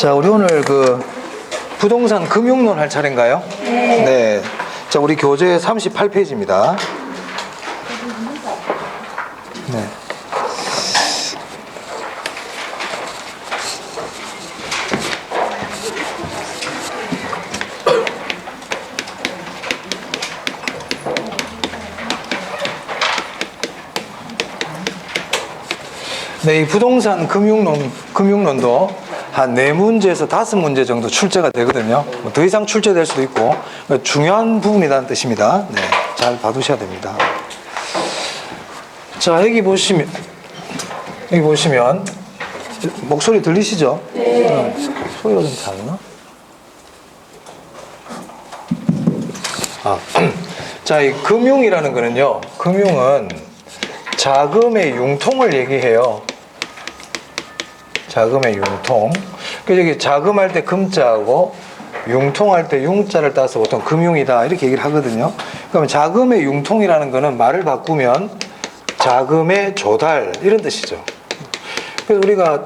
자, 우리 오늘 그 부동산 금융론 할 차례인가요? 네. 자, 우리 교재 38페이지입니다. 네. 네, 이 부동산 금융론도 한 4문제에서 5문제 정도 출제가 되거든요. 뭐 더 이상 출제될 수도 있고, 중요한 부분이라는 뜻입니다. 네, 잘 봐두셔야 됩니다. 자, 여기 보시면, 목소리 들리시죠? 네. 소리가 좀 작나? 자, 이 금융이라는 거는요, 금융은 자금의 융통을 얘기해요. 자금의 융통. 그래서 여기 자금할 때 금자하고 융통할 때 융자를 따서 보통 금융이다 이렇게 얘기를 하거든요. 그러면 자금의 융통이라는 거는 말을 바꾸면 자금의 조달 이런 뜻이죠. 그래서 우리가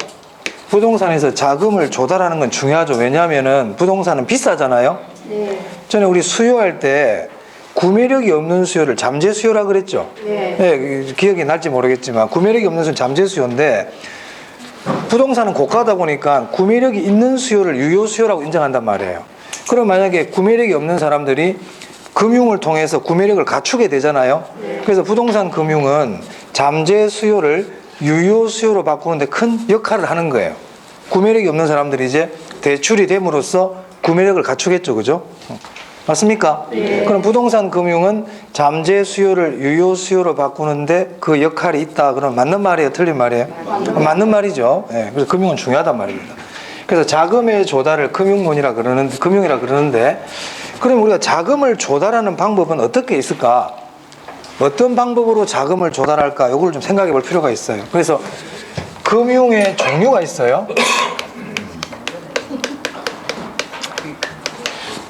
부동산에서 자금을 조달하는 건 중요하죠. 왜냐하면은 부동산은 비싸잖아요. 네. 전에 우리 수요할 때 구매력이 없는 수요를 잠재 수요라 그랬죠. 네. 네, 기억이 날지 모르겠지만 구매력이 없는 수요는 잠재 수요인데 부동산은 고가다 보니까 구매력이 있는 수요를 유효 수요라고 인정한단 말이에요. 그럼 만약에 구매력이 없는 사람들이 금융을 통해서 구매력을 갖추게 되잖아요. 그래서 부동산 금융은 잠재 수요를 유효 수요로 바꾸는데 큰 역할을 하는 거예요. 구매력이 없는 사람들이 이제 대출이 됨으로써 구매력을 갖추겠죠. 그죠? 맞습니까? 네. 그럼 부동산 금융은 잠재 수요를 유효 수요로 바꾸는데 그 역할이 있다. 그럼 맞는 말이에요? 틀린 말이에요? 맞는 말이죠. 네. 그래서 금융은 중요하단 말입니다. 그래서 자금의 조달을 금융이라 그러는데 그럼 우리가 자금을 조달하는 방법은 어떻게 있을까? 어떤 방법으로 자금을 조달할까? 이걸 좀 생각해 볼 필요가 있어요. 그래서 금융의 종류가 있어요.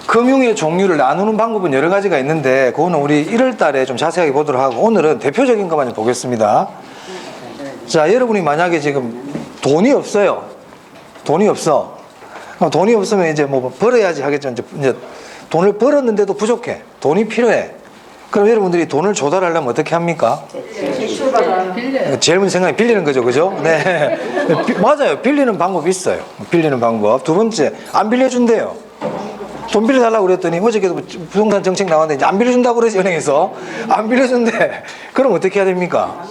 금융의 종류를 나누는 방법은 여러 가지가 있는데 그거는 우리 1월 달에 좀 자세하게 보도록 하고 오늘은 대표적인 것만 좀 보겠습니다. 자, 여러분이 만약에 지금 돈이 없어요. 돈이 없어. 돈이 없으면 이제 뭐 벌어야지 하겠죠. 이제 돈을 벌었는데도 부족해. 돈이 필요해. 그럼 여러분들이 돈을 조달하려면 어떻게 합니까? 제일 먼저 생각이 빌리는 거죠. 그죠? 네. 맞아요. 빌리는 방법이 있어요. 빌리는 방법. 두 번째, 안 빌려준대요. 돈 빌려달라고 그랬더니 어저께도 부동산 정책 나왔는데 이제 안 빌려준다고 그러지 은행에서 안 빌려준대. 그럼 어떻게 해야 됩니까?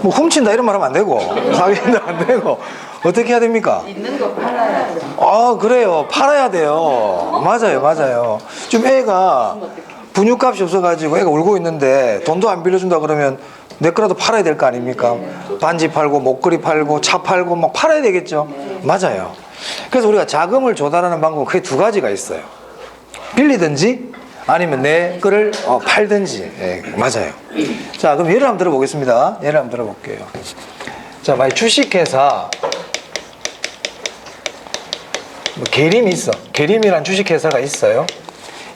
뭐 훔친다 이런 말 하면 안 되고 사기친다 안 되고 어떻게 해야 됩니까? 있는 거 팔아야 돼. 아, 그래요. 팔아야 돼요. 맞아요. 좀 애가 분유값이 없어가지고 애가 울고 있는데 돈도 안 빌려준다 그러면 내 거라도 팔아야 될 거 아닙니까? 반지 팔고 목걸이 팔고 차 팔고 막 팔아야 되겠죠. 맞아요. 그래서 우리가 자금을 조달하는 방법은 크게 두 가지가 있어요. 빌리든지 아니면 내 거를 팔든지. 예, 맞아요. 자, 그럼 예를 한번 들어보겠습니다. 예를 한번 들어볼게요. 자, 만약 주식회사 계림이 있어. 계림이란 주식회사가 있어요.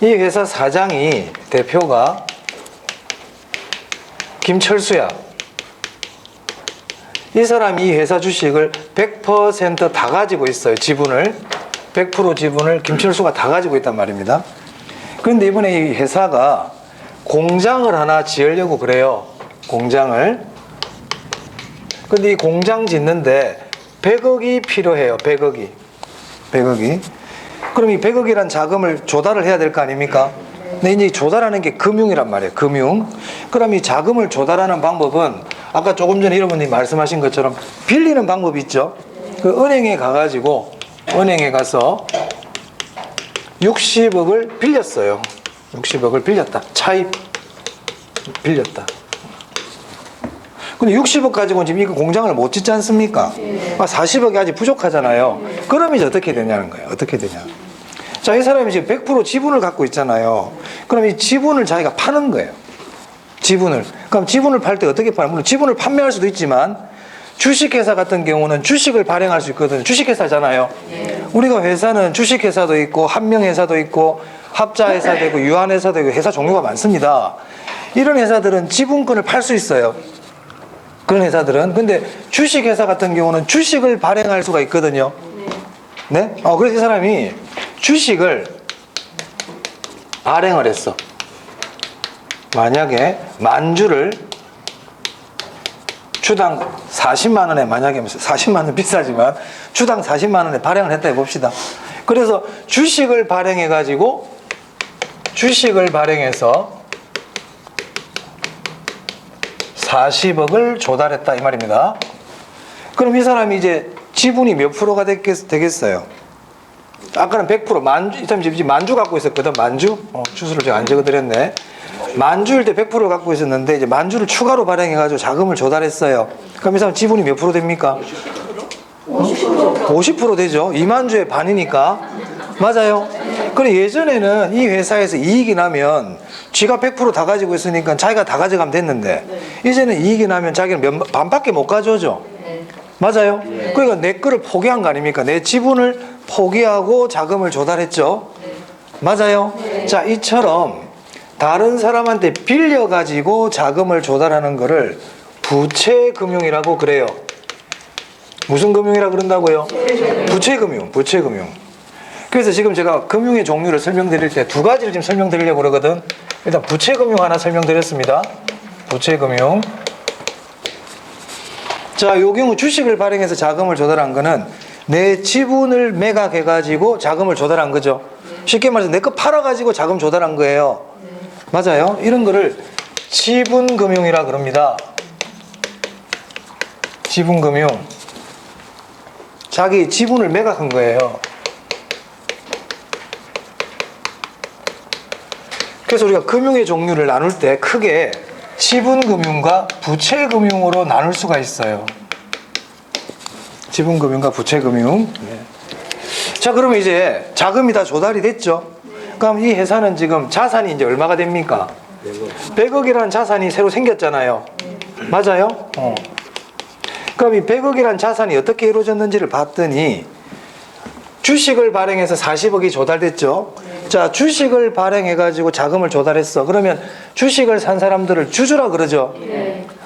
이 회사 사장이 대표가 김철수야. 이 사람이 이 회사 주식을 100% 다 가지고 있어요. 지분을 100% 지분을 김철수가 다 가지고 있단 말입니다. 그런데 이번에 이 회사가 공장을 하나 지으려고 그래요. 공장을. 그런데 이 공장 짓는데 100억이 필요해요. 100억이. 그럼 이 100억이란 자금을 조달을 해야 될 거 아닙니까? 근데 이제 조달하는 게 금융이란 말이에요. 금융. 그럼 이 자금을 조달하는 방법은 아까 조금 전에 여러분이 말씀하신 것처럼 빌리는 방법이 있죠. 그 은행에 가가지고 은행에 가서 60억을 빌렸어요. 60억을 빌렸다. 차입 빌렸다. 근데 60억 가지고 지금 이거 공장을 못 짓지 않습니까? 40억이 아직 부족하잖아요. 그럼 이제 어떻게 되냐는 거예요. 어떻게 되냐. 자, 이 사람이 지금 100% 지분을 갖고 있잖아요. 그럼 이 지분을 자기가 파는 거예요. 지분을. 그럼 지분을 팔 때 어떻게 파냐? 물론 지분을 판매할 수도 있지만 주식회사 같은 경우는 주식을 발행할 수 있거든요. 주식회사잖아요. 우리가 회사는 주식회사도 있고 한명회사도 있고 합자회사도 있고 유한회사도 있고 회사 종류가 많습니다. 이런 회사들은 지분권을 팔 수 있어요. 그런 회사들은. 근데 주식회사 같은 경우는 주식을 발행할 수가 있거든요. 네? 그래서 이 사람이 주식을 발행을 했어. 만약에 만주를 주당 40만 원에, 만약에 40만 원 비싸지만 주당 40만 원에 발행을 했다 해봅시다. 그래서 주식을 발행해서 40억을 조달했다 이 말입니다. 그럼 이 사람이 이제 지분이 몇 프로가 되겠어요? 아까는 100%, 이 사람이 만주 갖고 있었거든. 만주? 주수를 제가 안 적어드렸네. 만주일 때 100% 갖고 있었는데 이제 만주를 추가로 발행해가지고 자금을 조달했어요. 그럼 이 사람 지분이 몇 프로 됩니까? 50% 되죠. 2만주의 반이니까. 맞아요. 그래 예전에는 이 회사에서 이익이 나면 쥐가 100% 다 가지고 있으니까 자기가 다 가져가면 됐는데 이제는 이익이 나면 자기는 반밖에 못 가져오죠. 맞아요. 그러니까 내 거를 포기한 거 아닙니까? 내 지분을 포기하고 자금을 조달했죠. 맞아요. 자, 이처럼 다른 사람한테 빌려가지고 자금을 조달하는 거를 부채금융이라고 그래요. 무슨 금융이라고 그런다고요? 부채금융. 그래서 지금 제가 금융의 종류를 설명드릴 때 두 가지를 지금 설명드리려고 그러거든. 일단 부채금융 하나 설명드렸습니다. 부채금융. 자, 요 경우 주식을 발행해서 자금을 조달한 거는 내 지분을 매각해가지고 자금을 조달한 거죠. 쉽게 말해서 내 거 팔아가지고 자금 조달한 거예요. 맞아요. 이런 거를 지분금융이라 그럽니다. 지분금융. 자기 지분을 매각한 거예요. 그래서 우리가 금융의 종류를 나눌 때 크게 지분금융과 부채금융으로 나눌 수가 있어요. 지분금융과 부채금융. 네. 자, 그러면 이제 자금이 다 조달이 됐죠. 그럼 이 회사는 지금 자산이 이제 얼마가 됩니까? 100억이라는 자산이 새로 생겼잖아요. 맞아요? 그럼 이 100억이라는 자산이 어떻게 이루어졌는지를 봤더니 주식을 발행해서 40억이 조달됐죠. 자, 주식을 발행해가지고 자금을 조달했어. 그러면 주식을 산 사람들을 주주라 그러죠.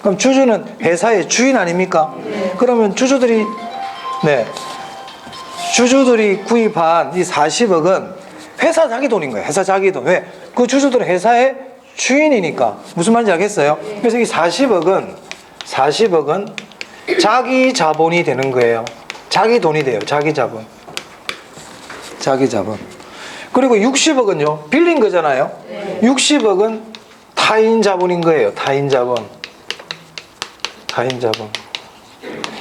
그럼 주주는 회사의 주인 아닙니까? 그러면 주주들이 구입한 이 40억은 회사 자기 돈인 거예요. 회사 자기 돈. 왜? 그 주주들은 회사의 주인이니까. 무슨 말인지 알겠어요? 그래서 이 40억은 자기 자본이 되는 거예요. 자기 돈이 돼요. 자기 자본. 그리고 60억은요, 빌린 거잖아요. 60억은 타인 자본인 거예요. 타인 자본.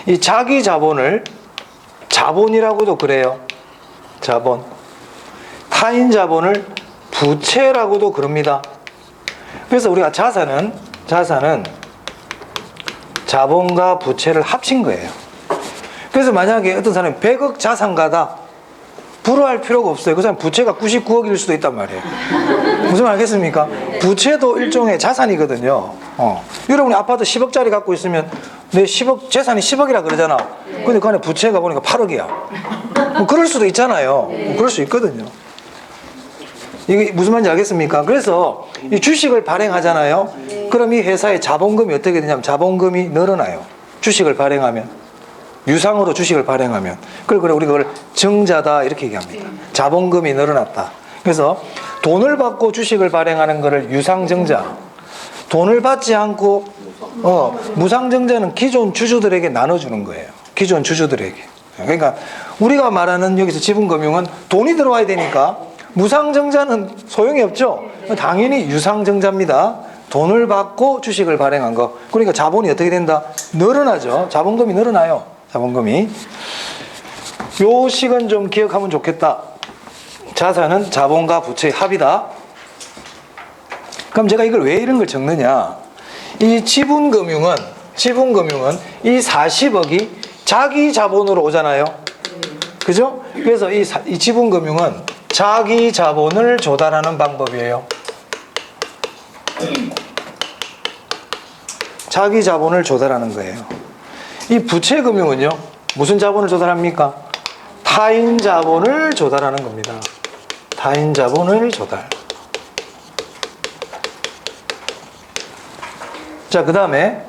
이 자기 자본을 자본이라고도 그래요. 자본. 타인 자본을 부채라고도 그럽니다. 그래서 우리가 자산은 자본과 부채를 합친 거예요. 그래서 만약에 어떤 사람이 100억 자산가다, 불화할 필요가 없어요. 그 사람 부채가 99억일 수도 있단 말이에요. 무슨 말 알겠습니까? 부채도 일종의 자산이거든요. 여러분이 아파트 10억짜리 갖고 있으면 내 10억, 재산이 10억이라 그러잖아. 근데 그 안에 부채가 보니까 8억이야. 뭐 그럴 수도 있잖아요. 그럴 수 있거든요. 이게 무슨 말인지 알겠습니까? 그래서 이 주식을 발행하잖아요. 그럼 이 회사의 자본금이 어떻게 되냐면 자본금이 늘어나요. 주식을 발행하면. 유상으로 주식을 발행하면. 그리고 우리가 그걸 증자다 이렇게 얘기합니다. 자본금이 늘어났다. 그래서 돈을 받고 주식을 발행하는 거를 유상증자. 돈을 받지 않고 무상증자는 기존 주주들에게 나눠주는 거예요. 기존 주주들에게. 그러니까 우리가 말하는 여기서 지분금융은 돈이 들어와야 되니까 무상증자는 소용이 없죠. 당연히 유상증자입니다. 돈을 받고 주식을 발행한 거. 그러니까 자본이 어떻게 된다? 늘어나죠. 자본금이 늘어나요. 자본금이. 요 식은 좀 기억하면 좋겠다. 자산은 자본과 부채의 합이다. 그럼 제가 이걸 왜 이런 걸 적느냐? 이 지분금융은 이 40억이 자기 자본으로 오잖아요. 그죠? 그래서 이 지분금융은 자기 자본을 조달하는 방법이에요. 자기 자본을 조달하는 거예요. 이 부채금융은요, 무슨 자본을 조달합니까? 타인 자본을 조달하는 겁니다. 타인 자본을 조달. 자, 그 다음에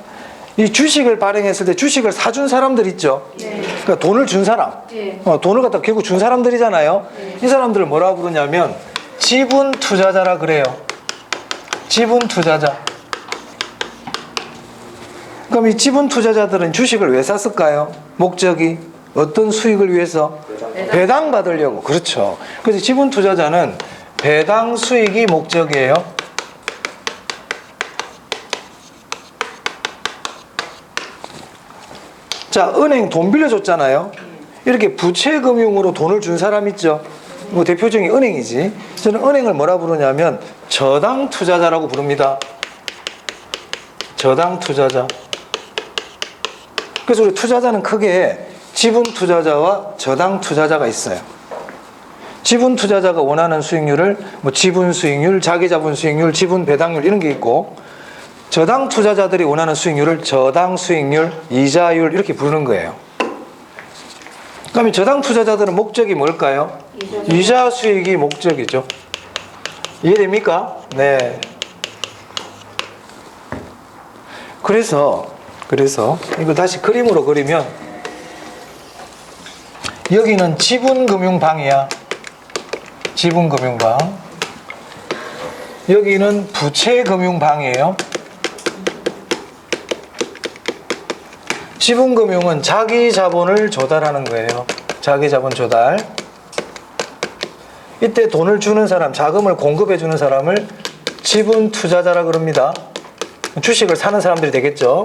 이 주식을 발행했을 때 주식을 사준 사람들 있죠? 그러니까 돈을 준 사람, 네. 돈을 갖다 결국 준 사람들이잖아요. 네. 이 사람들을 뭐라 부르냐면 지분 투자자라 그래요. 지분 투자자. 그럼 이 지분 투자자들은 주식을 왜 샀을까요? 목적이 어떤 수익을 위해서? 배당 받으려고. 그렇죠. 그래서 지분 투자자는 배당 수익이 목적이에요. 자, 은행 돈 빌려줬잖아요. 이렇게 부채금융으로 돈을 준 사람 있죠. 뭐 대표적인 은행이지. 저는 은행을 뭐라 부르냐면 저당 투자자라고 부릅니다. 저당 투자자. 그래서 우리 투자자는 크게 지분 투자자와 저당 투자자가 있어요. 지분 투자자가 원하는 수익률을 뭐 지분 수익률, 자기 자본 수익률, 지분 배당률 이런 게 있고, 저당 투자자들이 원하는 수익률을 저당 수익률, 이자율 이렇게 부르는 거예요. 그럼 이 저당 투자자들은 목적이 뭘까요? 이자 수익이 목적이죠. 이해됩니까? 네. 그래서 이걸 다시 그림으로 그리면 여기는 지분금융방이야. 지분금융방. 여기는 부채금융방이에요. 지분금융은 자기 자본을 조달하는 거예요. 자기 자본 조달. 이때 돈을 주는 사람, 자금을 공급해 주는 사람을 지분 투자자라 그럽니다. 주식을 사는 사람들이 되겠죠.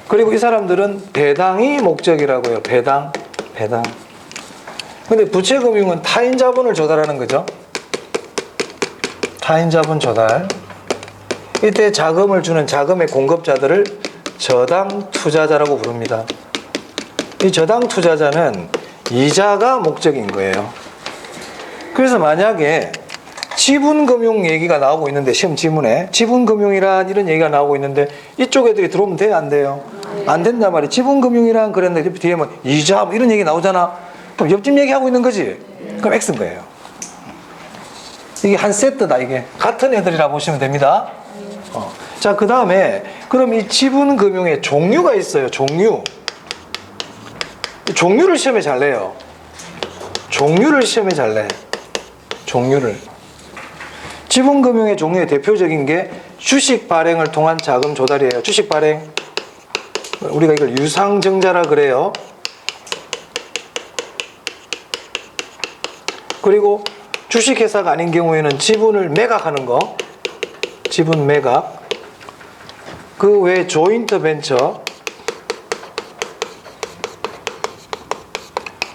그리고 이 사람들은 배당이 목적이라고 해요. 배당. 근데 부채금융은 타인 자본을 조달하는 거죠. 타인 자본 조달. 이때 자금을 주는 자금의 공급자들을 저당 투자자라고 부릅니다. 이 저당 투자자는 이자가 목적인 거예요. 그래서 만약에 지분금융 얘기가 나오고 있는데, 시험 지문에 지분금융이란 이런 얘기가 나오고 있는데 이쪽 애들이 들어오면 돼요, 안 돼요? 안 된단 말이에요. 지분금융이란 그랬는데 뒤에 뭐 이자 뭐 이런 얘기 나오잖아. 그럼 옆집 얘기하고 있는 거지. 그럼 X인 거예요. 이게 한 세트다. 이게 같은 애들이라 보시면 됩니다. 자, 그 다음에 그럼 이 지분금융의 종류가 있어요. 종류를 시험에 잘 내요. 종류를 시험에 잘 내. 종류를. 지분금융의 종류의 대표적인 게 주식 발행을 통한 자금 조달이에요. 주식 발행. 우리가 이걸 유상증자라 그래요. 그리고 주식회사가 아닌 경우에는 지분을 매각하는 거. 지분 매각. 그 외에 조인트 벤처,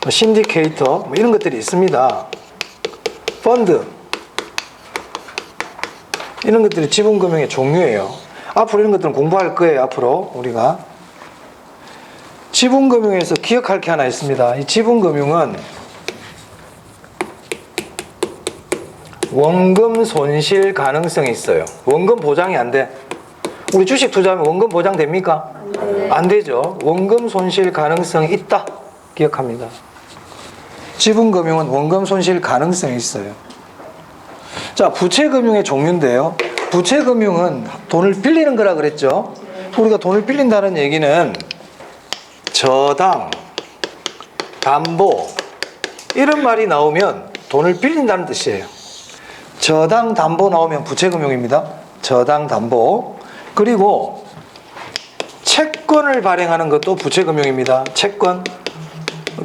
신디케이터 뭐 이런 것들이 있습니다. 펀드. 이런 것들이 지분금융의 종류예요. 앞으로 이런 것들은 공부할 거예요. 앞으로 우리가. 지분금융에서 기억할 게 하나 있습니다. 이 지분금융은 원금 손실 가능성이 있어요. 원금 보장이 안 돼. 우리 주식 투자하면 원금 보장 됩니까? 안 되죠. 원금 손실 가능성이 있다. 기억합니다. 지분금융은 원금 손실 가능성이 있어요. 자, 부채금융의 종류인데요. 부채금융은 돈을 빌리는 거라 그랬죠. 우리가 돈을 빌린다는 얘기는 저당, 담보 이런 말이 나오면 돈을 빌린다는 뜻이에요. 저당, 담보 나오면 부채금융입니다. 저당, 담보. 그리고 채권을 발행하는 것도 부채금융입니다. 채권.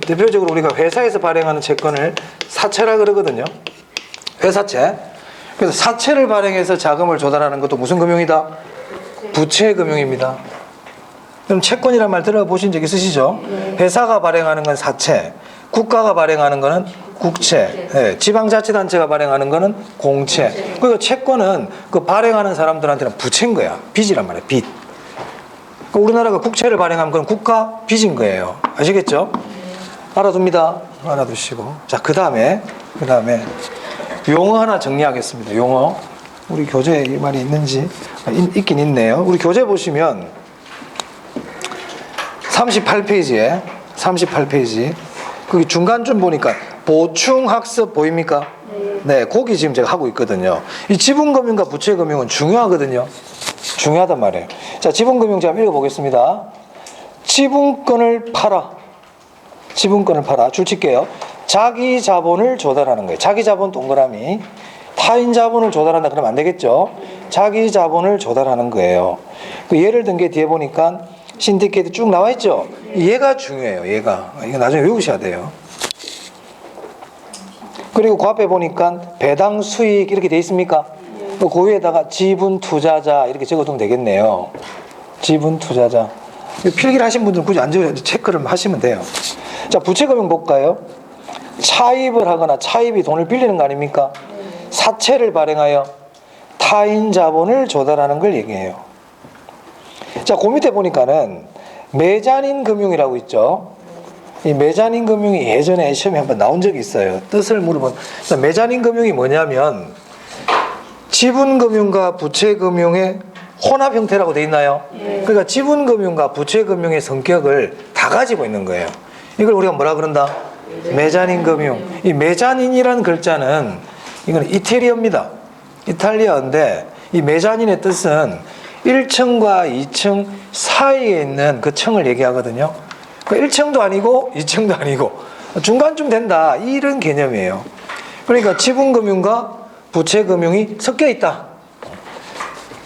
대표적으로 우리가 회사에서 발행하는 채권을 사채라 그러거든요. 회사채. 그래서 사채를 발행해서 자금을 조달하는 것도 무슨 금융이다? 부채금융입니다. 그럼 채권이란 말 들어보신 적 있으시죠? 회사가 발행하는 건 사채, 국가가 발행하는 거는 국채, 네, 지방자치단체가 발행하는 거는 공채. 그리고 채권은 그 발행하는 사람들한테는 부채인 거야. 빚이란 말이야. 빚. 그러니까 우리나라가 국채를 발행하면 그건 국가 빚인 거예요. 아시겠죠? 알아둡니다. 알아두시고. 자, 그 다음에 용어 하나 정리하겠습니다. 용어. 우리 교재에 이 말이 있는지 있긴 있네요. 우리 교재 보시면 38페이지에 38페이지 거기 중간쯤 보니까 보충학습 보입니까? 네, 거기 지금 제가 하고 있거든요. 이 지분금융과 부채금융은 중요하거든요. 중요하단 말이에요. 자, 지분금융 제가 읽어보겠습니다. 지분권을 팔아. 지분권을 팔아. 줄 칠게요. 자기 자본을 조달하는 거예요. 자기 자본 동그라미. 타인 자본을 조달한다 그러면 안 되겠죠. 자기 자본을 조달하는 거예요. 그 예를 든 게 뒤에 보니까 신디케이트 쭉 나와 있죠. 얘가 중요해요. 얘가. 이거 나중에 외우셔야 돼요. 그리고 그 앞에 보니까 배당 수익 이렇게 돼 있습니까? 그 위에다가 지분 투자자 이렇게 적어두면 되겠네요. 지분 투자자. 필기를 하신 분들은 굳이 안 적어도 체크를 하시면 돼요. 자, 부채금융 볼까요? 차입을 하거나 차입이 돈을 빌리는 거 아닙니까? 사채를 발행하여 타인 자본을 조달하는 걸 얘기해요. 자, 그 밑에 보니까는 메자닌 금융이라고 있죠. 이 메자닌 금융이 예전에 시험에 한번 나온 적이 있어요. 뜻을 물어본. 메자닌 금융이 뭐냐면 지분금융과 부채금융의 혼합 형태라고 돼 있나요? 그러니까 지분금융과 부채금융의 성격을 다 가지고 있는 거예요. 이걸 우리가 뭐라 그런다? 메자닌 금융. 이 메자닌이라는 글자는 이건 이태리어입니다. 이탈리아어인데 이 메자닌의 뜻은 1층과 2층 사이에 있는 그 층을 얘기하거든요. 그러니까 1층도 아니고 2층도 아니고 중간쯤 된다 이런 개념이에요. 그러니까 지분금융과 부채금융이 섞여 있다.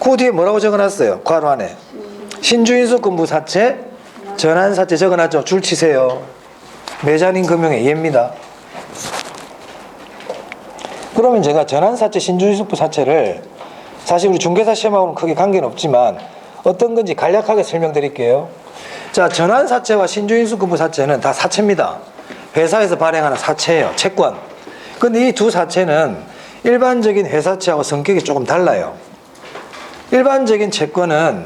그 뒤에 뭐라고 적어놨어요? 괄호 안에 신주인수금부 사채, 전환사채 적어놨죠. 줄 치세요. 메자닌 금융의 예입니다. 그러면 제가 전환사채, 신주인수금부 사채를 사실 우리 중개사 시험하고는 크게 관계는 없지만 어떤 건지 간략하게 설명드릴게요. 자, 전환사채와 신주인수금부 사채는 다 사채입니다. 회사에서 발행하는 사채예요. 채권. 근데 이 두 사채는 일반적인 회사채하고 성격이 조금 달라요. 일반적인 채권은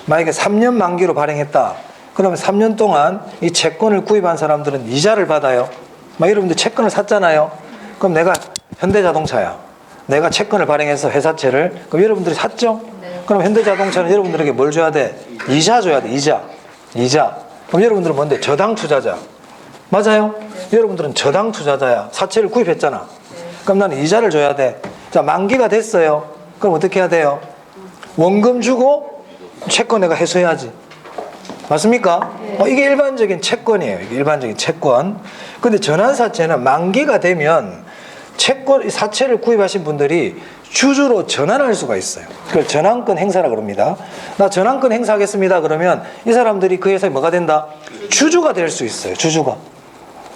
만약에 3년 만기로 발행했다. 그러면 3년 동안 이 채권을 구입한 사람들은 이자를 받아요. 막 여러분들 채권을 샀잖아요. 그럼 내가 현대자동차야. 내가 채권을 발행해서 회사채를. 그럼 여러분들이 샀죠? 네. 그럼 현대자동차는 여러분들에게 뭘 줘야 돼? 이자 줘야 돼. 이자. 그럼 여러분들은 뭔데? 저당 투자자. 맞아요? 네. 여러분들은 저당 투자자야. 사채를 구입했잖아. 네. 그럼 나는 이자를 줘야 돼. 자, 만기가 됐어요. 그럼 어떻게 해야 돼요? 원금 주고 채권 내가 회수해야지. 맞습니까? 네. 이게 일반적인 채권이에요. 이게 일반적인 채권. 근데 전환사채는 만기가 되면 채권, 사채를 구입하신 분들이 주주로 전환할 수가 있어요. 그걸 전환권 행사라고 합니다. 나 전환권 행사하겠습니다. 그러면 이 사람들이 그 회사에 뭐가 된다? 주주가 될 수 있어요. 주주가.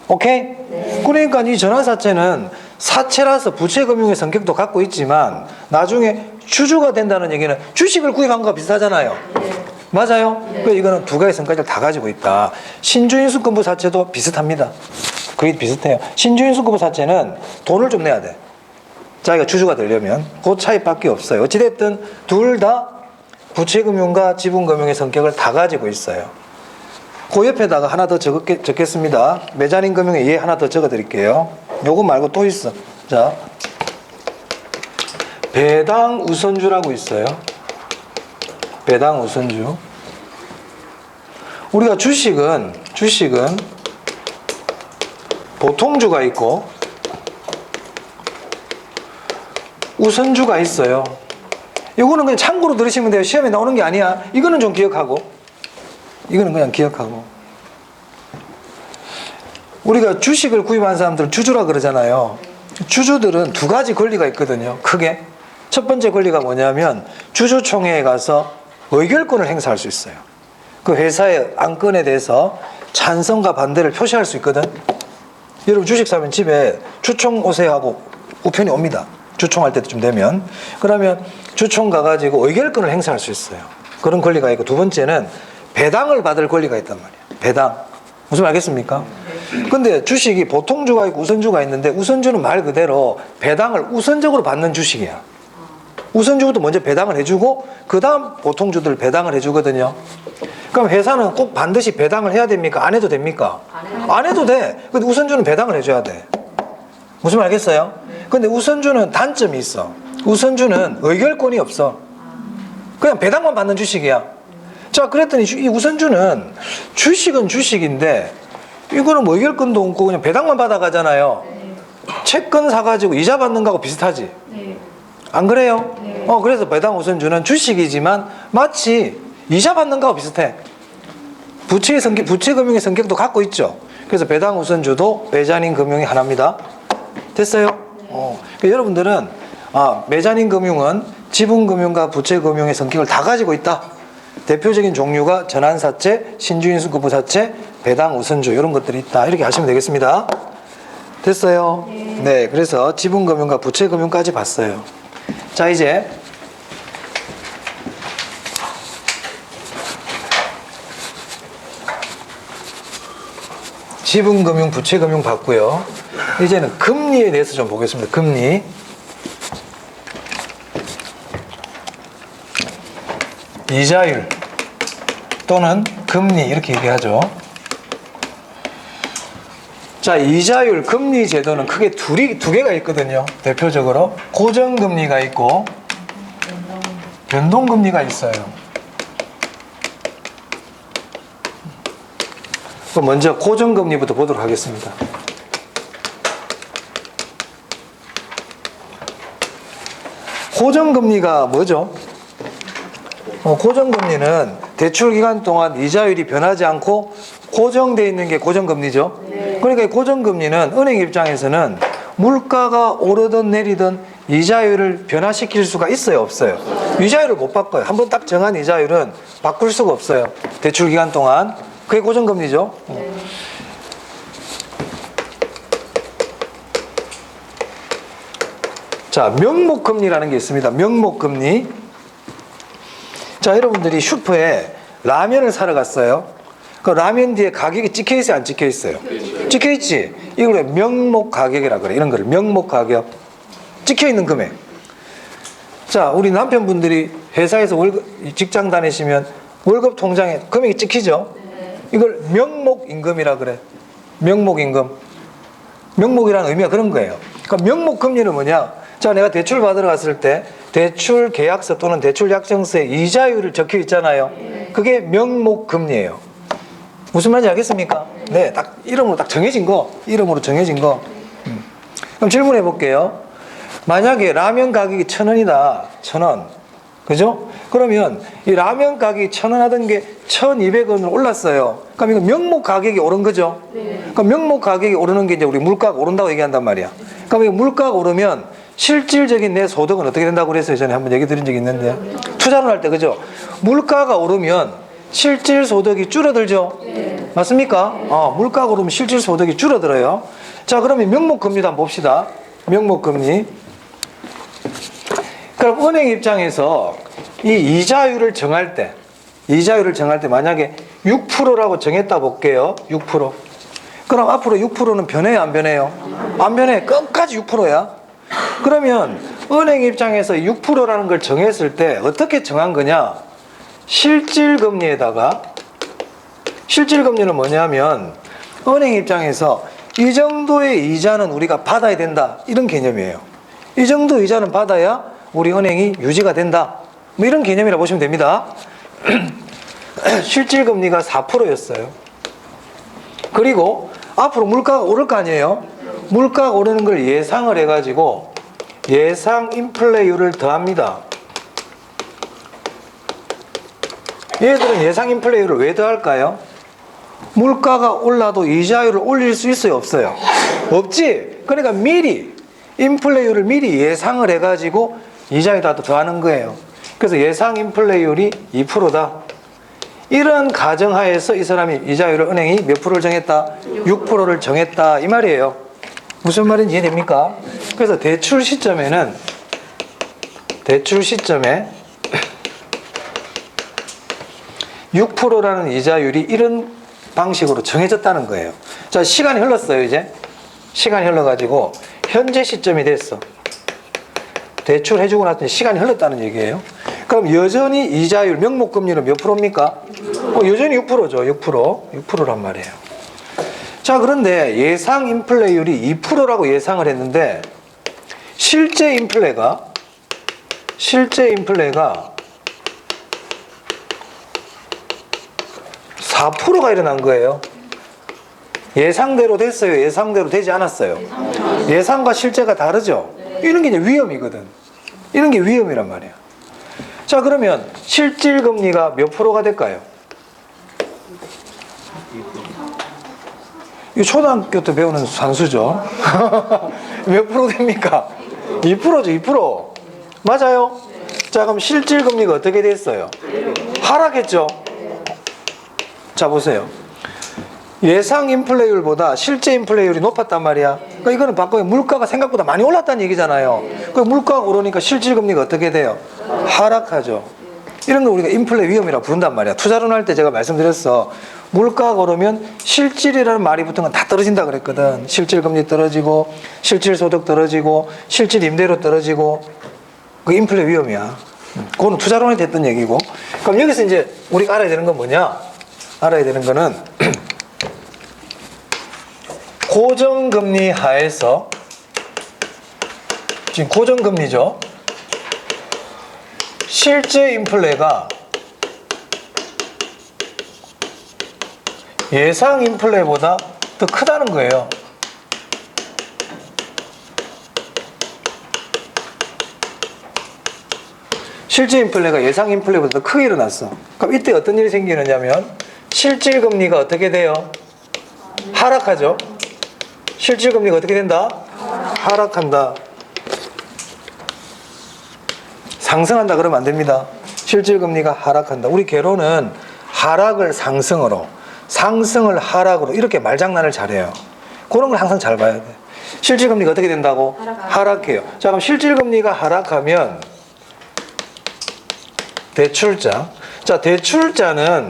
오케이? 네. 그러니까 이 전환사채는 사채라서 부채금융의 성격도 갖고 있지만 나중에 주주가 된다는 얘기는 주식을 구입한 거와 비슷하잖아요. 네. 맞아요? 네. 그래서 이거는 두 가지 성격을 다 가지고 있다. 신주인수금부 사채도 비슷합니다. 거의 비슷해요. 신주인수금부 사채는 돈을 좀 내야 돼. 자기가 주주가 되려면. 그 차이밖에 없어요. 어찌됐든 둘 다 부채금융과 지분금융의 성격을 다 가지고 있어요. 그 옆에다가 하나 더 적겠습니다. 메자닌 금융에 예 하나 더 적어드릴게요. 요거 말고 또 있어. 자, 배당 우선주라고 있어요. 배당 우선주. 우리가 주식은 보통주가 있고 우선주가 있어요. 이거는 그냥 참고로 들으시면 돼요. 시험에 나오는 게 아니야. 이거는 좀 기억하고, 이거는 그냥 기억하고. 우리가 주식을 구입한 사람들은 주주라 그러잖아요. 주주들은 두 가지 권리가 있거든요. 크게. 첫 번째 권리가 뭐냐면 주주총회에 가서 의결권을 행사할 수 있어요. 그 회사의 안건에 대해서 찬성과 반대를 표시할 수 있거든. 여러분 주식 사면 집에 주총 오세요 하고 우편이 옵니다. 주총할 때쯤 되면. 그러면 주총 가가지고 의결권을 행사할 수 있어요. 그런 권리가 있고, 두 번째는 배당을 받을 권리가 있단 말이에요. 배당. 무슨 말 알겠습니까? 근데 주식이 보통주가 있고 우선주가 있는데 우선주는 말 그대로 배당을 우선적으로 받는 주식이야. 우선주부터 먼저 배당을 해주고 그 다음 보통주들 배당을 해주거든요. 그럼 회사는 꼭 반드시 배당을 해야 됩니까? 안 해도 됩니까? 안 해도 돼. 근데 우선주는 배당을 해줘야 돼. 무슨 말 알겠어요? 근데 우선주는 단점이 있어. 우선주는 의결권이 없어. 그냥 배당만 받는 주식이야. 자, 그랬더니 이 우선주는 주식은 주식인데 이거는 뭐 의결권도 없고 그냥 배당만 받아가잖아요. 채권 사가지고 이자 받는 거하고 비슷하지. 안 그래요? 그래서 배당 우선주는 주식이지만 마치 이자 받는 거하고 비슷해. 부채 금융의 성격도 갖고 있죠. 그래서 배당 우선주도 메자닌 금융이 하나입니다. 됐어요? 그러니까 여러분들은 메자닌 금융은 지분 금융과 부채 금융의 성격을 다 가지고 있다. 대표적인 종류가 전환사채, 신주인수급부사채, 배당 우선주 이런 것들이 있다. 이렇게 하시면 되겠습니다. 됐어요? 네, 그래서 지분 금융과 부채 금융까지 봤어요. 자, 이제 지분 금융, 부채 금융 봤고요. 이제는 금리에 대해서 좀 보겠습니다. 금리. 이자율 또는 금리 이렇게 얘기하죠. 자, 이자율, 금리 제도는 크게 두 개가 있거든요. 대표적으로 고정금리가 있고 변동금리가 있어요. 그럼 먼저 고정금리부터 보도록 하겠습니다. 고정금리가 뭐죠? 고정금리는 대출 기간 동안 이자율이 변하지 않고 고정되어 있는 게 고정금리죠. 그러니까 이 고정금리는 은행 입장에서는 물가가 오르든 내리든 이자율을 변화시킬 수가 있어요, 없어요? 이자율을 못 바꿔요. 한번 딱 정한 이자율은 바꿀 수가 없어요. 대출 기간 동안. 그게 고정금리죠. 자, 명목금리라는 게 있습니다. 명목금리. 자, 여러분들이 슈퍼에 라면을 사러 갔어요. 그 라면 뒤에 가격이 찍혀 있어요, 안 찍혀 있어요? 찍혀 있지. 이걸 명목 가격이라 그래. 이런 거를 명목 가격. 찍혀 있는 금액. 자, 우리 남편분들이 회사에서 직장 다니시면 월급 통장에 금액이 찍히죠. 이걸 명목임금이라 그래. 명목임금. 명목이라는 의미가 그런 거예요. 그러니까 명목금리는 뭐냐? 자, 내가 대출 받으러 갔을 때 대출 계약서 또는 대출 약정서에 이자율을 적혀 있잖아요. 그게 명목금리예요. 무슨 말인지 알겠습니까? 네, 딱 이름으로 딱 정해진 거. 이름으로 정해진 거. 그럼 질문해 볼게요. 만약에 라면 가격이 1,000원이다. 1,000원. 그죠? 그러면 이 라면 가격이 1,000원 하던 게 1,200원으로 올랐어요. 그럼 이거 명목 가격이 오른 거죠? 그럼 명목 가격이 오르는 게 이제 우리 물가가 오른다고 얘기한단 말이야. 그럼 이거 물가가 오르면 실질적인 내 소득은 어떻게 된다고 그랬어요? 전에 한번 얘기 드린 적이 있는데. 투자를 할 때, 그죠? 물가가 오르면 실질 소득이 줄어들죠? 맞습니까? 물가가 오르면 실질 소득이 줄어들어요. 자, 그러면 명목금리도 한번 봅시다. 명목금리. 그럼 은행 입장에서 이 이자율을 정할 때 만약에 6%라고 정했다 볼게요. 6%. 그럼 앞으로 6%는 변해요, 안 변해요? 안 변해. 끝까지 6%야. 그러면 은행 입장에서 6%라는 걸 정했을 때 어떻게 정한 거냐? 실질금리에다가, 실질금리는 뭐냐면 은행 입장에서 이 정도의 이자는 우리가 받아야 된다, 이런 개념이에요. 이 정도 이자는 받아야 우리 은행이 유지가 된다, 뭐 이런 개념이라 보시면 됩니다. 실질금리가 4%였어요. 그리고 앞으로 물가가 오를 거 아니에요? 물가가 오르는 걸 예상을 해가지고 예상 인플레이율을 더합니다. 얘들은 예상 인플레이율을 왜 더할까요? 물가가 올라도 이자율을 올릴 수 있어요, 없어요? 없지. 그러니까 미리 인플레이율을 미리 예상을 해가지고 이자에다 더하는 거예요. 그래서 예상 인플레이율이 2%다. 이런 가정하에서 이 사람이 이자율을 은행이 몇 프로를 정했다? 6%를 정했다, 이 말이에요. 무슨 말인지 이해됩니까? 그래서 대출 시점에 6%라는 이자율이 이런 방식으로 정해졌다는 거예요. 자, 시간이 흘렀어요. 이제 시간이 흘러가지고 현재 시점이 됐어. 대출 해주고 났더니 시간이 흘렀다는 얘기예요. 그럼 여전히 이자율, 명목금리는 몇 프로입니까? 여전히 6%죠. 6%란 말이에요. 자, 그런데 예상 인플레이율이 2%라고 예상을 했는데 실제 인플레가 4%가 일어난 거예요. 예상대로 됐어요? 예상대로 되지 않았어요? 예상과 실제가 다르죠? 이런 게 이제 위험이거든. 이런 게 위험이란 말이야. 자, 그러면 실질금리가 몇 프로가 될까요? 이 초등학교 때 배우는 산수죠. 몇 프로 됩니까? 2%죠, 2%. 맞아요? 자, 그럼 실질 금리가 어떻게 됐어요? 하락했죠? 자, 보세요. 예상 인플레율보다 실제 인플레율이 높았단 말이야. 그러니까 이거는 바꿔요. 물가가 생각보다 많이 올랐다는 얘기잖아요. 그 물가가 오르니까 실질 금리가 어떻게 돼요? 하락하죠. 이런 걸 우리가 인플레 위험이라고 부른단 말이야. 투자론 할 때 제가 말씀드렸어. 물가가 오르면 실질이라는 말이 붙은 건 다 떨어진다 그랬거든. 실질 금리 떨어지고, 실질 소득 떨어지고, 실질 임대료 떨어지고, 그 인플레 위험이야. 그거는 투자론에 됐던 얘기고. 그럼 여기서 이제 우리가 알아야 되는 건 뭐냐? 알아야 되는 거는 고정금리 하에서, 지금 고정금리죠. 실제 인플레가 예상 인플레보다 더 크다는 거예요. 실제 인플레가 예상 인플레보다 더 크게 일어났어. 그럼 이때 어떤 일이 생기느냐면 실질 금리가 어떻게 돼요? 하락하죠. 실질 금리가 어떻게 된다? 하락한다. 상승한다 그러면 안 됩니다. 실질 금리가 하락한다. 우리 개론은 하락을 상승으로, 상승을 하락으로 이렇게 말장난을 잘해요. 그런 걸 항상 잘 봐야 돼. 실질 금리가 어떻게 된다고? 하락해요. 자, 그럼 실질 금리가 하락하면 대출자. 자, 대출자는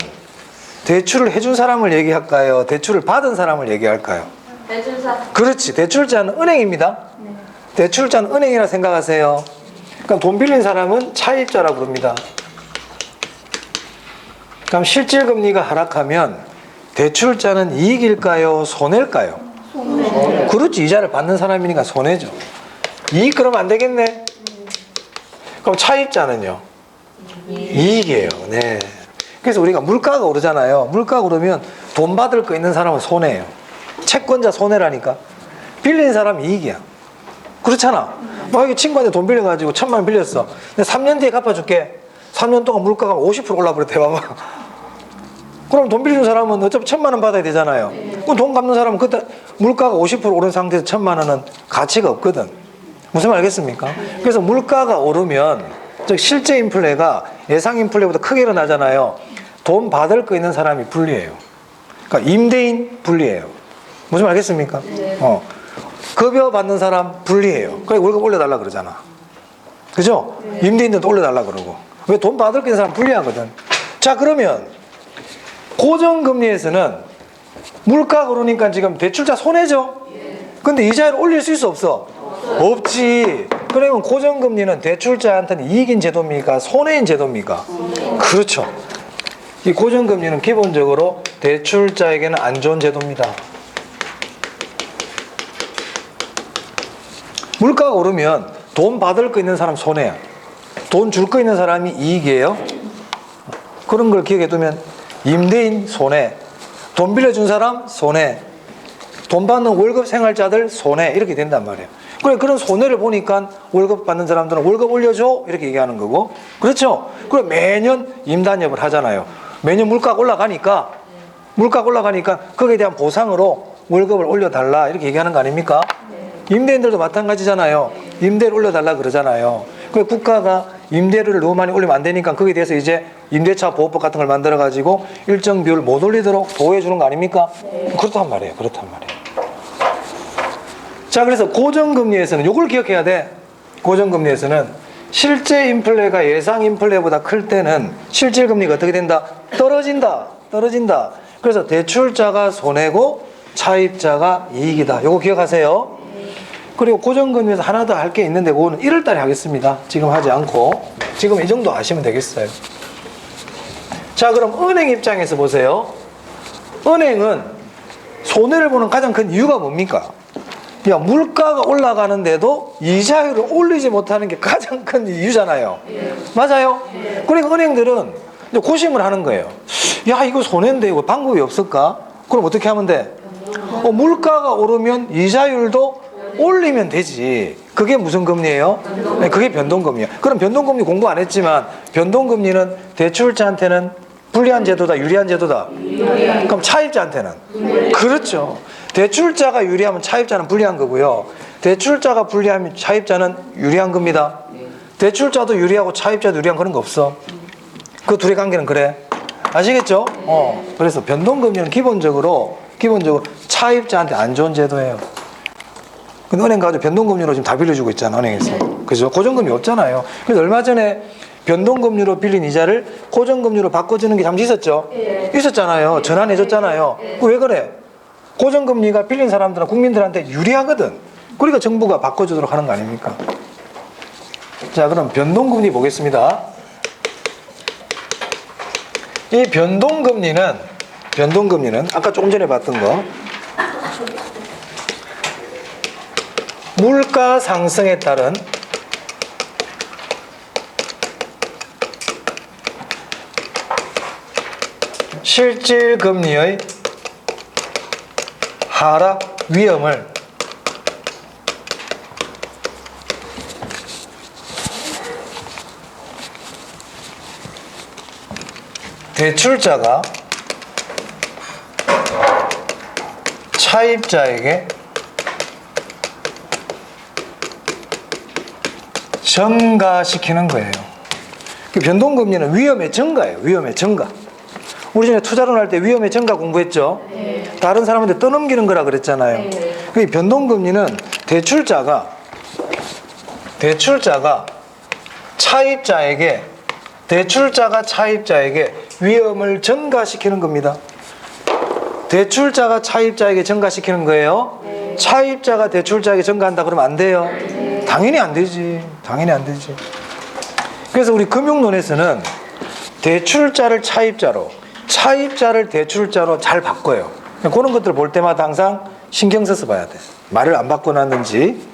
대출을 해준 사람을 얘기할까요? 대출을 받은 사람을 얘기할까요? 대출사. 그렇지. 대출자는 은행입니다. 네. 대출자는 은행이라 생각하세요. 그럼 돈 빌린 사람은 차입자라고 부릅니다. 그럼 실질 금리가 하락하면 대출자는 이익일까요? 손해일까요? 손해. 그렇지. 이자를 받는 사람이니까 손해죠. 이익 그러면 안 되겠네. 그럼 차입자는요? 이익이에요. 네. 그래서 우리가 물가가 오르잖아요. 물가가 오르면 돈 받을 거 있는 사람은 손해예요. 채권자 손해라니까. 빌린 사람 이익이야. 그렇잖아. 만약에 친구한테 돈 빌려가지고 1,000만 원 빌렸어. 근데 3년 뒤에 갚아줄게. 3년 동안 물가가 50% 올라버렸대. 봐봐. 그럼 돈 빌리는 사람은 어차피 1,000만 원 받아야 되잖아요. 그럼 돈 갚는 사람은 그때 물가가 50% 오른 상태에서 1,000만 원은 가치가 없거든. 무슨 말 알겠습니까? 그래서 물가가 오르면, 즉 실제 인플레가 예상 인플레보다 크게 일어나잖아요. 돈 받을 거 있는 사람이 불리해요. 그러니까 임대인 불리해요. 무슨 말 알겠습니까? 급여 받는 사람 불리해요. 그래 월급 올려달라 그러잖아. 그죠? 임대인들도 올려달라 그러고. 왜 돈 받을 거 있는 사람 불리하거든. 자, 그러면 고정금리에서는 물가가 오르니까 지금 대출자 손해죠? 근데 이자를 올릴 수 있어 없어? 없지. 그러면 고정금리는 대출자한테는 이익인 제도입니까? 손해인 제도입니까? 그렇죠. 이 고정금리는 기본적으로 대출자에게는 안 좋은 제도입니다. 물가가 오르면 돈 받을 거 있는 사람 손해야. 돈 줄 거 있는 사람이 이익이에요. 그런 걸 기억해 두면 임대인 손해, 돈 빌려준 사람 손해, 돈 받는 월급 생활자들 손해, 이렇게 된단 말이에요. 그래, 그런 손해를 보니까 월급 받는 사람들은 월급 올려줘 이렇게 얘기하는 거고, 그렇죠? 그래, 매년 임단협을 하잖아요. 매년 물가가 올라가니까 거기에 대한 보상으로 월급을 올려달라 이렇게 얘기하는 거 아닙니까? 임대인들도 마찬가지잖아요. 임대를 올려달라 그러잖아요. 그래, 국가가 임대료를 너무 많이 올리면 안 되니까 거기에 대해서 이제 임대차 보호법 같은 걸 만들어 가지고 일정 비율 못 올리도록 보호해 주는 거 아닙니까? 그렇단 말이에요. 자, 그래서 고정금리에서는 요걸 기억해야 돼. 고정금리에서는 실제 인플레가 예상 인플레보다 클 때는 실질 금리가 어떻게 된다? 떨어진다. 그래서 대출자가 손해고 차입자가 이익이다. 요거 기억하세요. 그리고 고정금리에서 하나 더 할 게 있는데 그거는 1월 달에 하겠습니다. 지금 하지 않고. 지금 이 정도 아시면 되겠어요. 자, 그럼 은행 입장에서 보세요. 은행은 손해를 보는 가장 큰 이유가 뭡니까? 야, 물가가 올라가는데도 이자율을 올리지 못하는 게 가장 큰 이유잖아요. 맞아요? 그러니까 은행들은 이제 고심을 하는 거예요. 야, 이거 손해인데 이거 방법이 없을까? 그럼 어떻게 하면 돼? 물가가 오르면 이자율도 올리면 되지. 그게 무슨 금리예요? 네, 그게 변동금리예요. 그럼 변동금리 공부 안 했지만 변동금리는 대출자한테는 불리한 제도다, 유리한 제도다? 그럼 차입자한테는? 그렇죠. 대출자가 유리하면 차입자는 불리한 거고요. 대출자가 불리하면 차입자는 유리한 겁니다. 대출자도 유리하고 차입자도 유리한 그런 거 없어. 그 둘의 관계는 그래. 아시겠죠? 그래서 변동금리는 기본적으로 차입자한테 안 좋은 제도예요. 근데 은행 가서 변동금리로 지금 다 빌려주고 있잖아, 은행에서. 그죠? 고정금리 없잖아요. 그래서 얼마 전에 변동금리로 빌린 이자를 고정금리로 바꿔주는 게 잠시 있었죠? 있었잖아요. 전환해줬잖아요. 왜 그래? 고정금리가 빌린 사람들은 국민들한테 유리하거든. 그러니까 정부가 바꿔주도록 하는 거 아닙니까? 자, 그럼 변동금리 보겠습니다. 이 변동금리는 아까 조금 전에 봤던 거, 물가 상승에 따른 실질 금리의 하락 위험을 대출자가 차입자에게 증가시키는 거예요. 변동금리는 위험의 증가예요. 위험의 증가. 우리 전에 투자론 할 때 위험의 증가 공부했죠? 다른 사람한테 떠넘기는 거라 그랬잖아요. 변동금리는 대출자가 차입자에게 위험을 증가시키는 겁니다. 대출자가 차입자에게 증가시키는 거예요. 차입자가 대출자에게 증가한다 그러면 안 돼요. 당연히 안 되지. 당연히 안 되지. 그래서 우리 금융론에서는 대출자를 차입자로, 차입자를 대출자로 잘 바꿔요. 그런 것들 볼 때마다 항상 신경 써서 봐야 돼. 말을 안 바꿔놨는지.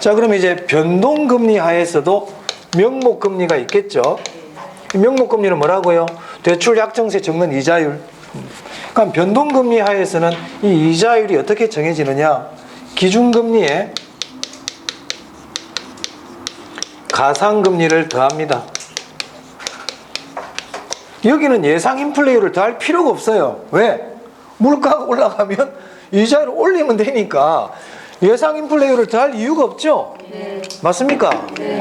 자, 그럼 이제 변동금리 하에서도 명목금리가 있겠죠. 명목금리는 뭐라고요? 대출 약정세 적는 이자율. 그럼 변동금리 하에서는 이 이자율이 어떻게 정해지느냐? 기준금리에 가상금리를 더합니다. 여기는 예상 인플레이율을 더할 필요가 없어요. 왜? 물가가 올라가면 이자율을 올리면 되니까 예상 인플레이율을 더할 이유가 없죠? 맞습니까?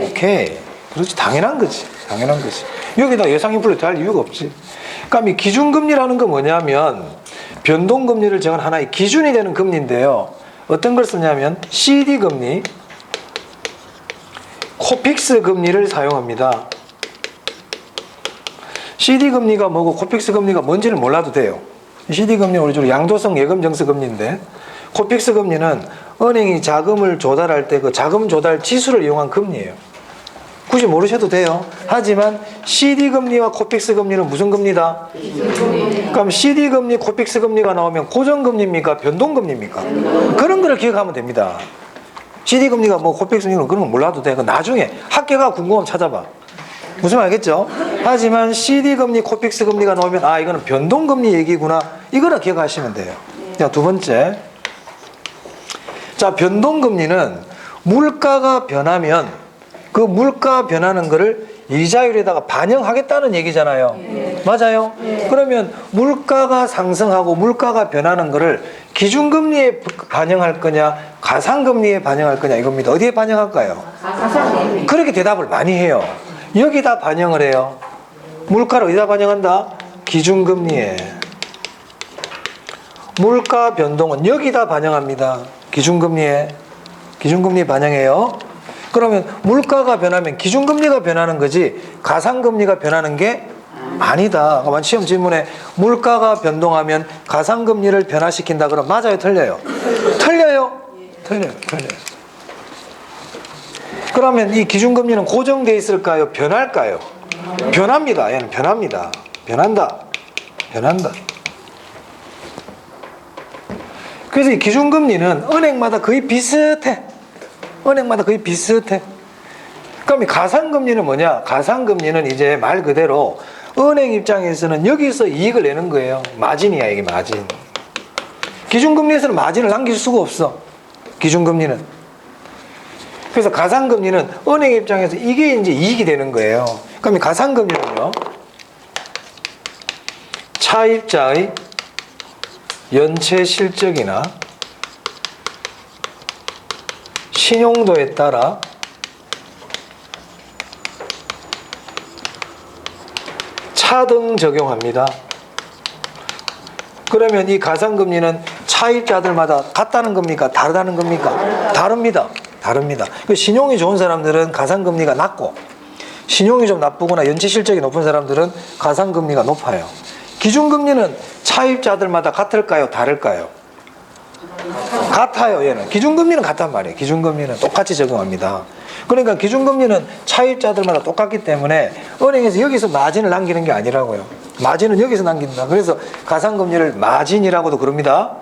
오케이. 그렇지. 당연한 거지. 당연한 거지. 여기다 예상 인플레이율 더할 이유가 없지. 그러니까 이 기준금리라는 건 뭐냐면 변동금리를 정한 하나의 기준이 되는 금리인데요. 어떤 걸 쓰냐면 CD금리, 코픽스 금리를 사용합니다. CD금리가 뭐고 코픽스 금리가 뭔지는 몰라도 돼요. CD금리는 우리 주로 양도성 예금 정수 금리인데, 코픽스 금리는 은행이 자금을 조달할 때 그 자금 조달 지수를 이용한 금리예요. 굳이 모르셔도 돼요. 하지만 CD금리와 코픽스 금리는 무슨 금리다? 그럼 CD금리, 코픽스 금리가 나오면 고정금리입니까? 변동금리입니까? 그런 거를 기억하면 됩니다. CD금리가 뭐 코픽스 금리는 그런 거 몰라도 돼. 나중에 학교가 궁금하면 찾아봐. 무슨 말 알겠죠? 하지만 CD금리, 코픽스 금리가 나오면 아, 이거는 변동금리 얘기구나. 이거는 기억하시면 돼요. 자, 두 번째. 자, 변동금리는 물가가 변하면 그 물가 변하는 거를 이자율에다가 반영하겠다는 얘기잖아요. 맞아요? 그러면 물가가 상승하고 물가가 변하는 거를 기준금리에 반영할 거냐, 가상금리에 반영할 거냐 이겁니다. 어디에 반영할까요? 가상금리. 그렇게 대답을 많이 해요. 여기다 반영을 해요. 물가를 어디다 반영한다? 기준금리에. 물가 변동은 여기다 반영합니다. 기준금리에. 기준금리에 반영해요. 그러면 물가가 변하면 기준금리가 변하는 거지 가상금리가 변하는 게 아니다. 그러면 시험 질문에 물가가 변동하면 가상금리를 변화시킨다 그러면 맞아요? 틀려요? 틀려요? 틀려요. 그러면 이 기준금리는 고정돼 있을까요? 변할까요? 변합니다. 얘는 변합니다. 변한다. 그래서 이 기준금리는 은행마다 거의 비슷해. 그럼 이 가상금리는 뭐냐? 가상금리는 이제 말 그대로 은행 입장에서는 여기서 이익을 내는 거예요. 마진이야, 이게 마진. 기준금리에서는 마진을 남길 수가 없어. 기준금리는. 그래서 가상금리는 은행 입장에서 이게 이제 이익이 되는 거예요. 그럼 이 가상금리는요? 차입자의 연체 실적이나 신용도에 따라 차등 적용합니다. 그러면 이 가산금리는 차입자들마다 같다는 겁니까? 다르다는 겁니까? 다릅니다. 다릅니다. 신용이 좋은 사람들은 가산금리가 낮고, 신용이 좀 나쁘거나 연체 실적이 높은 사람들은 가산금리가 높아요. 기준금리는 차입자들마다 같을까요? 다를까요? 같아요. 얘는 기준금리는 같단 말이에요. 기준금리는 똑같이 적용합니다. 그러니까 기준금리는 차입자들마다 똑같기 때문에 은행에서 여기서 마진을 남기는 게 아니라고요. 마진은 여기서 남긴다. 그래서 가산금리를 마진이라고도 그럽니다.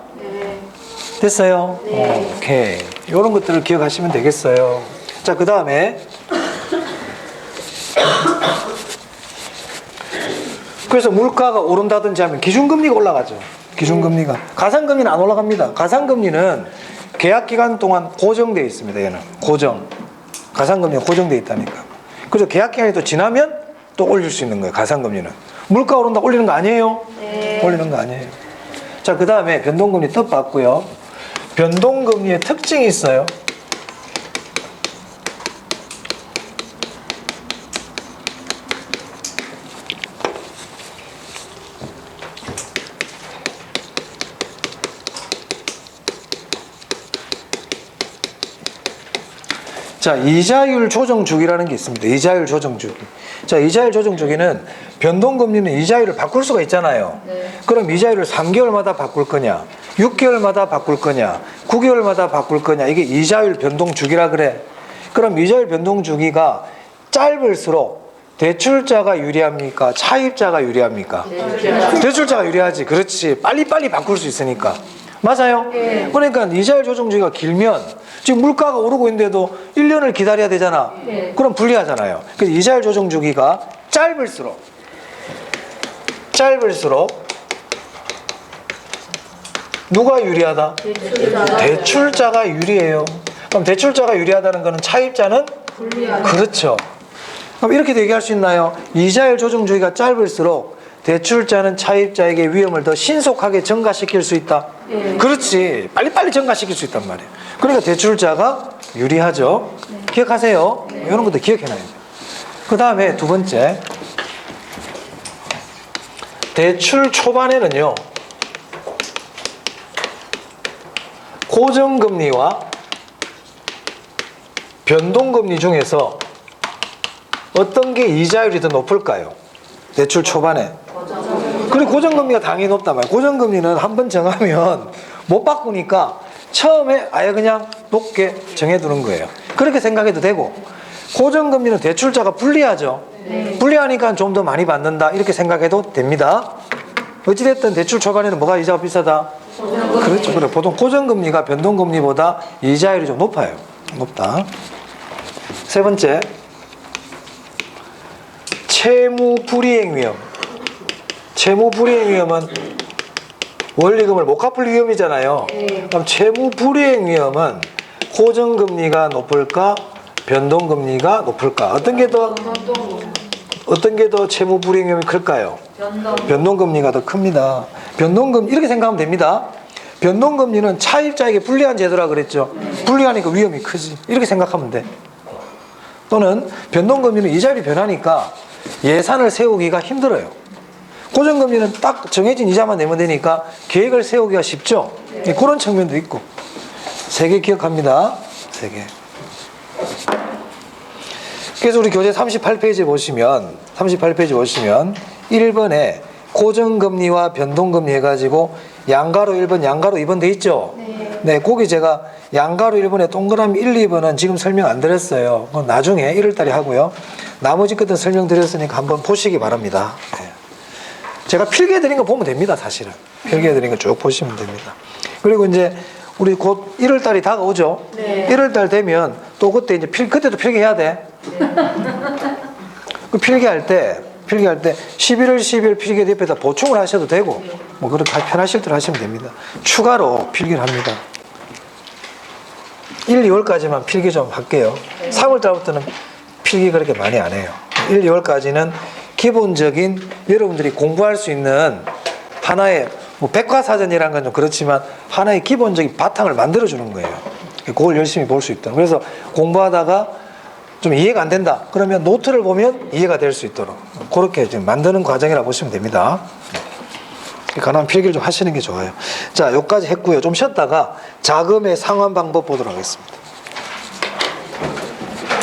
됐어요? 네. 오케이. 이런 것들을 기억하시면 되겠어요. 자, 그 다음에 그래서 물가가 오른다든지 하면 기준금리가 올라가죠. 기준금리가. 가산금리는 안 올라갑니다. 가산금리는 계약기간 동안 고정되어 있습니다. 얘는 고정. 가산금리가 고정되어 있다니까. 그래서 계약기간이 또 지나면 또 올릴 수 있는 거예요. 가산금리는. 물가 오른다 올리는 거 아니에요? 네. 올리는 거 아니에요. 자, 그 다음에 변동금리 뜻 봤고요. 변동금리의 특징이 있어요. 자, 이자율 조정 주기라는 게 있습니다. 이자율 조정 주기. 자, 이자율 조정 주기는 변동금리는 이자율을 바꿀 수가 있잖아요. 네. 그럼 이자율을 3개월마다 바꿀 거냐, 6개월마다 바꿀 거냐, 9개월마다 바꿀 거냐, 이게 이자율 변동 주기라 그래. 그럼 이자율 변동 주기가 짧을수록 대출자가 유리합니까? 차입자가 유리합니까? 대출자가 유리하지. 그렇지. 빨리빨리 바꿀 수 있으니까. 맞아요? 네. 그러니까 이자율 조정 주기가 길면 지금 물가가 오르고 있는데도 1년을 기다려야 되잖아. 네. 그럼 불리하잖아요. 그래서 이자율 조정 주기가 짧을수록 누가 유리하다? 대출자가 유리해요. 그럼 대출자가 유리하다는 거는 차입자는 불리하다. 그렇죠. 그럼 이렇게도 얘기할 수 있나요? 이자율 조정 주기가 짧을수록 대출자는 차입자에게 위험을 더 신속하게 증가시킬 수 있다. 네. 그렇지. 빨리빨리 증가시킬 수 있단 말이에요. 그러니까 대출자가 유리하죠. 기억하세요. 이런 것도 기억해놔야 돼요. 그 다음에 두 번째, 대출 초반에는요, 고정금리와 변동금리 중에서 어떤 게 이자율이 더 높을까요? 대출 초반에. 그리고 고정금리가 당연히 높단 말이에요. 고정금리는 한번 정하면 못 바꾸니까 처음에 아예 그냥 높게 정해두는 거예요. 그렇게 생각해도 되고, 고정금리는 대출자가 불리하죠. 불리하니까 좀 더 많이 받는다 이렇게 생각해도 됩니다. 어찌됐든 대출 초반에는 뭐가 이자가 비싸다? 그렇죠. 그래. 보통 고정금리가 변동금리보다 이자율이 좀 높아요. 높다. 세 번째, 채무 불이행 위험. 채무 불이행 위험은 원리금을 못 갚을 위험이잖아요. 그럼 채무 불이행 위험은 고정금리가 높을까? 변동금리가 높을까? 어떤 게 더 채무 불이행 위험이 클까요? 변동금리가 더 큽니다. 변동금 이렇게 생각하면 됩니다. 변동금리는 차입자에게 불리한 제도라 그랬죠. 불리하니까 위험이 크지. 이렇게 생각하면 돼. 또는 변동금리는 이자율이 변하니까 예산을 세우기가 힘들어요. 고정금리는 딱 정해진 이자만 내면 되니까 계획을 세우기가 쉽죠. 그런 측면도 있고. 3개 기억합니다. 3개. 그래서 우리 교재 38페이지 보시면 1번에 고정금리와 변동금리 해가지고 양가로 1번, 양가로 2번 돼 있죠? 네, 거기 제가 양가로 1번에 동그라미 1, 2번은 지금 설명 안 드렸어요. 그건 나중에 1월달에 하고요. 나머지 것은 설명드렸으니까 한번 보시기 바랍니다. 네. 제가 필기해드린 거 보면 됩니다, 사실은. 필기해드린 거 쭉 보시면 됩니다. 그리고 이제 우리 곧 1월달이 다가오죠? 네. 1월달 되면 또 그때 이제 그때도 필기해야 돼. 그 필기할 때 11월, 12월 필기 옆에다 보충을 하셔도 되고, 뭐 그렇게 편하실 대로 하시면 됩니다. 추가로 필기를 합니다. 1, 2월까지만 필기 좀 할게요. 3월달부터는 필기 그렇게 많이 안 해요. 1, 2월까지는 기본적인 여러분들이 공부할 수 있는 하나의 뭐 백과사전이라는 건 좀 그렇지만 하나의 기본적인 바탕을 만들어 주는 거예요. 그걸 열심히 볼 수 있도록. 그래서 공부하다가 좀 이해가 안 된다 그러면 노트를 보면 이해가 될 수 있도록 그렇게 지금 만드는 과정이라고 보시면 됩니다. 가능한 필기를 좀 하시는 게 좋아요. 자, 여기까지 했고요. 좀 쉬었다가 자금의 상환 방법 보도록 하겠습니다.